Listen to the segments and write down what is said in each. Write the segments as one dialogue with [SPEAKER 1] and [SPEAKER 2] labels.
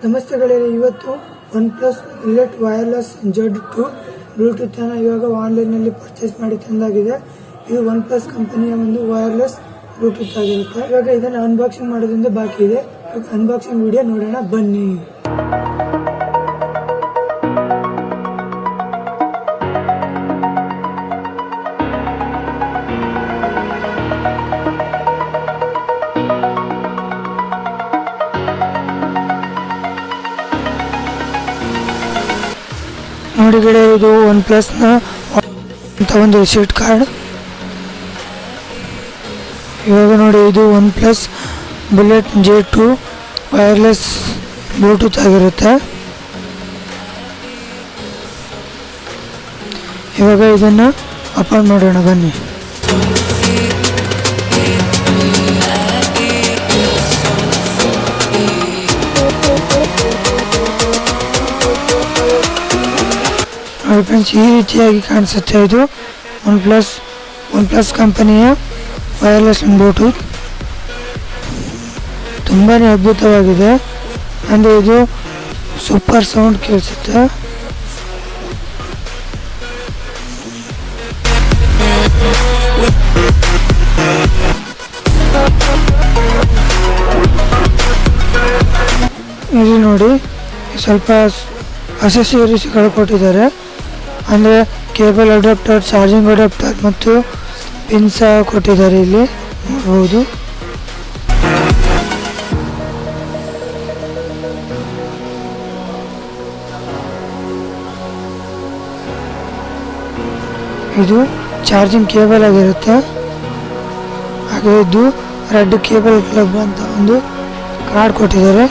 [SPEAKER 1] ನಮಸ್ತೆ ಗೆಳೆಯರೇ, ಇವತ್ತು OnePlus Buds Wireless Z2 Bluetooth ಅನ್ನು ಇವಾಗ ಆನ್ಲೈನ್ ನಲ್ಲಿ ಪರ್ಚೇಸ್ ಮಾಡಿ ತಂದಾಗಿದೆ. ಇದು OnePlus ಕಂಪನಿಯ ಒಂದು ವೈರ್ಲೆಸ್ ಬ್ಲೂಟೂತ್ ಆಗಿರುತ್ತೆ. ಇವಾಗ ಇದನ್ನು ಅನ್ಬಾಕ್ಸಿಂಗ್ ಮಾಡೋದ್ರಿಂದ ಬಾಕಿ ಇದೆ. ಅನ್ಬಾಕ್ಸಿಂಗ್ ವಿಡಿಯೋ ನೋಡೋಣ ಬನ್ನಿ. ನೋಡಿ ಗೆಳೆಯರೇ, ಇದು OnePlus ನ ಅಂತ ಒಂದು ರಿಸೀಟ್ ಕಾರ್ಡ್. ಇವಾಗ ನೋಡಿ, ಇದು OnePlus Buds Z2 wireless Bluetooth ಆಗಿರುತ್ತೆ. ಇವಾಗ ಇದನ್ನು ಓಪನ್ ಮಾಡೋಣ ಬನ್ನಿ. ಫ್ರೆಂಡ್ಸ್, ಈ ರೀತಿಯಾಗಿ ಕಾಣಿಸುತ್ತೆ. ಇದು OnePlus ಕಂಪನಿಯ ವೈರ್ಲೆಸ್ ಬ್ಲೂಟೂತ್. ತುಂಬಾ ಅದ್ಭುತವಾಗಿದೆ. ಅಂದರೆ ಇದು ಸೂಪರ್ ಸೌಂಡ್ ಕೇಳಿಸುತ್ತೆ. ಇದು ನೋಡಿ, ಸ್ವಲ್ಪ ಅಸೆಸರೀಸ್ಗಳು ಕೊಟ್ಟಿದ್ದಾರೆ. ಅಂದರೆ ಕೇಬಲ್ ಅಡಾಪ್ಟರ್, ಚಾರ್ಜಿಂಗ್ ಅಡಾಪ್ಟರ್ ಮತ್ತು ಪಿನ್ ಸಹ ಕೊಟ್ಟಿದ್ದಾರೆ. ಇಲ್ಲಿ ನೋಡಬಹುದು. ಇದು ಚಾರ್ಜಿಂಗ್ ಕೇಬಲ್ ಆಗಿರುತ್ತೆ. ಹಾಗೆ ಇದು ರೆಡ್ ಕೇಬಲ್ ಕ್ಲಬ್ ಅಂತ ಒಂದು ಕಾರ್ಡ್ ಕೊಟ್ಟಿದ್ದಾರೆ.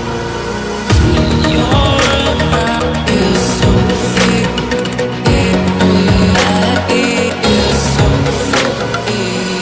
[SPEAKER 1] ಧನ್ಯವಾದ.